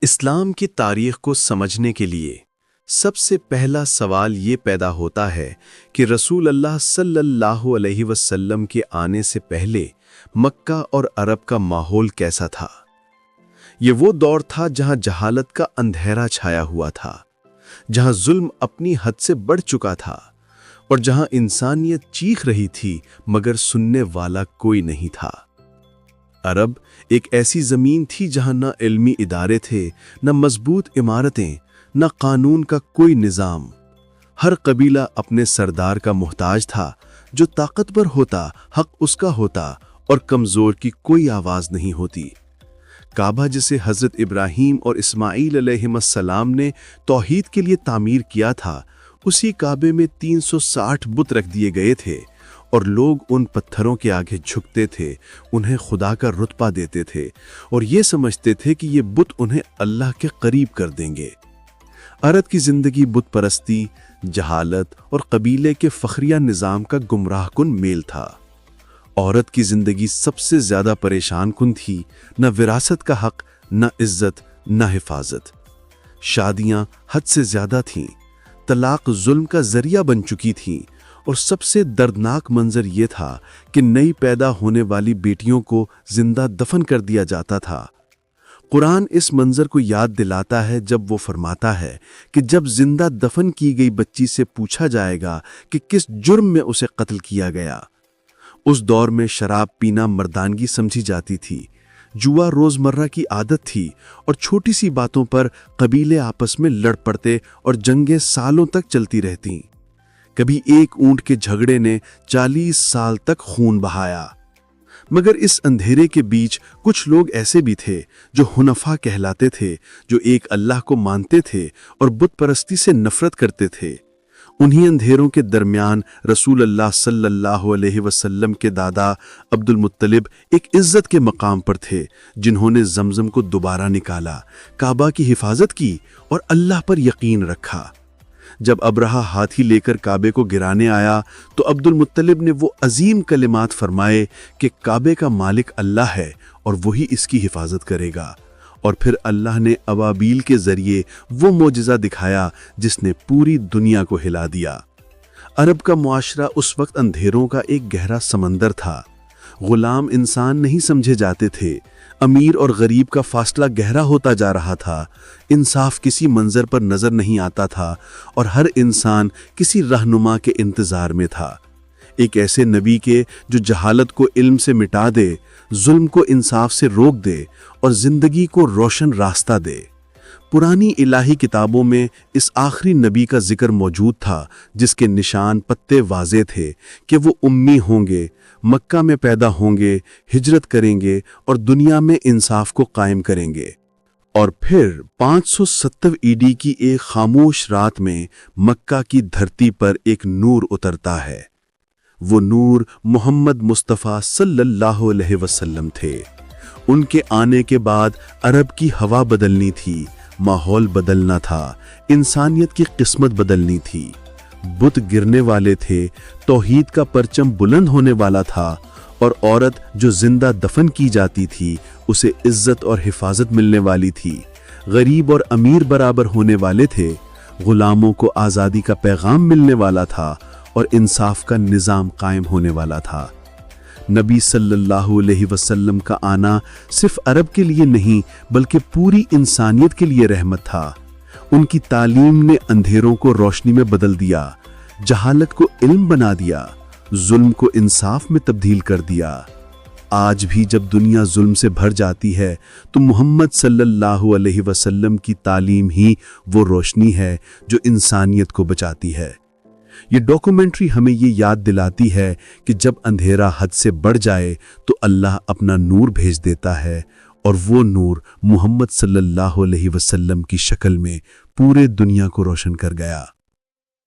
اسلام کی تاریخ کو سمجھنے کے لیے سب سے پہلا سوال یہ پیدا ہوتا ہے کہ رسول اللہ صلی اللہ علیہ وسلم کے آنے سے پہلے مکہ اور عرب کا ماحول کیسا تھا؟ یہ وہ دور تھا جہاں جہالت کا اندھیرا چھایا ہوا تھا، جہاں ظلم اپنی حد سے بڑھ چکا تھا اور جہاں انسانیت چیخ رہی تھی مگر سننے والا کوئی نہیں تھا۔ عرب ایک ایسی زمین تھی جہاں نہ علمی ادارے تھے، نہ مضبوط عمارتیں، نہ قانون کا کوئی نظام۔ ہر قبیلہ اپنے سردار کا محتاج تھا، جو طاقتور ہوتا حق اس کا ہوتا اور کمزور کی کوئی آواز نہیں ہوتی۔ کعبہ جسے حضرت ابراہیم اور اسماعیل علیہ السلام نے توحید کے لیے تعمیر کیا تھا، اسی کعبے میں 360 بت رکھ دیے گئے تھے اور لوگ ان پتھروں کے آگے جھکتے تھے، انہیں خدا کا رتبہ دیتے تھے اور یہ سمجھتے تھے کہ یہ بت انہیں اللہ کے قریب کر دیں گے۔ عرب کی زندگی بت پرستی، جہالت اور قبیلے کے فخریہ نظام کا گمراہ کن میل تھا۔ عورت کی زندگی سب سے زیادہ پریشان کن تھی، نہ وراثت کا حق، نہ عزت، نہ حفاظت۔ شادیاں حد سے زیادہ تھیں، طلاق ظلم کا ذریعہ بن چکی تھیں اور سب سے دردناک منظر یہ تھا کہ نئی پیدا ہونے والی بیٹیوں کو زندہ دفن کر دیا جاتا تھا۔ قرآن اس منظر کو یاد دلاتا ہے جب وہ فرماتا ہے کہ جب زندہ دفن کی گئی بچی سے پوچھا جائے گا کہ کس جرم میں اسے قتل کیا گیا۔ اس دور میں شراب پینا مردانگی سمجھی جاتی تھی، جوا روزمرہ کی عادت تھی اور چھوٹی سی باتوں پر قبیلے آپس میں لڑ پڑتے اور جنگیں سالوں تک چلتی رہتیں۔ کبھی ایک اونٹ کے جھگڑے نے 40 سال تک خون بہایا۔ مگر اس اندھیرے کے بیچ کچھ لوگ ایسے بھی تھے جو حنفاء کہلاتے تھے، جو ایک اللہ کو مانتے تھے اور بت پرستی سے نفرت کرتے تھے۔ انہی اندھیروں کے درمیان رسول اللہ صلی اللہ علیہ وسلم کے دادا عبد المطلب ایک عزت کے مقام پر تھے، جنہوں نے زمزم کو دوبارہ نکالا، کعبہ کی حفاظت کی اور اللہ پر یقین رکھا۔ جب ابرہہ ہاتھی لے کر کعبے کو گرانے آیا تو عبد المطلب نے وہ عظیم کلمات فرمائے کہ کعبے کا مالک اللہ ہے اور وہی اس کی حفاظت کرے گا، اور پھر اللہ نے ابابیل کے ذریعے وہ معجزہ دکھایا جس نے پوری دنیا کو ہلا دیا۔ عرب کا معاشرہ اس وقت اندھیروں کا ایک گہرا سمندر تھا۔ غلام انسان نہیں سمجھے جاتے تھے، امیر اور غریب کا فاصلہ گہرا ہوتا جا رہا تھا، انصاف کسی منظر پر نظر نہیں آتا تھا اور ہر انسان کسی رہنما کے انتظار میں تھا، ایک ایسے نبی کے جو جہالت کو علم سے مٹا دے، ظلم کو انصاف سے روک دے اور زندگی کو روشن راستہ دے۔ پرانی الہی کتابوں میں اس آخری نبی کا ذکر موجود تھا جس کے نشان پتے واضح تھے کہ وہ امی ہوں گے، مکہ میں پیدا ہوں گے، ہجرت کریں گے اور دنیا میں انصاف کو قائم کریں گے۔ اور پھر 570 عیڈی کی ایک خاموش رات میں مکہ کی دھرتی پر ایک نور اترتا ہے۔ وہ نور محمد مصطفیٰ صلی اللہ علیہ وسلم تھے۔ ان کے آنے کے بعد عرب کی ہوا بدلنی تھی، ماحول بدلنا تھا، انسانیت کی قسمت بدلنی تھی۔ بت گرنے والے تھے، توحید کا پرچم بلند ہونے والا تھا اور عورت جو زندہ دفن کی جاتی تھی اسے عزت اور حفاظت ملنے والی تھی۔ غریب اور امیر برابر ہونے والے تھے، غلاموں کو آزادی کا پیغام ملنے والا تھا اور انصاف کا نظام قائم ہونے والا تھا۔ نبی صلی اللہ علیہ وسلم کا آنا صرف عرب کے لیے نہیں بلکہ پوری انسانیت کے لیے رحمت تھا۔ ان کی تعلیم نے اندھیروں کو روشنی میں بدل دیا، جہالت کو علم بنا دیا، ظلم کو انصاف میں تبدیل کر دیا۔ آج بھی جب دنیا ظلم سے بھر جاتی ہے تو محمد صلی اللہ علیہ وسلم کی تعلیم ہی وہ روشنی ہے جو انسانیت کو بچاتی ہے۔ یہ ڈاکومنٹری ہمیں یہ یاد دلاتی ہے کہ جب اندھیرا حد سے بڑھ جائے تو اللہ اپنا نور بھیج دیتا ہے، اور وہ نور محمد صلی اللہ علیہ وسلم کی شکل میں پورے دنیا کو روشن کر گیا۔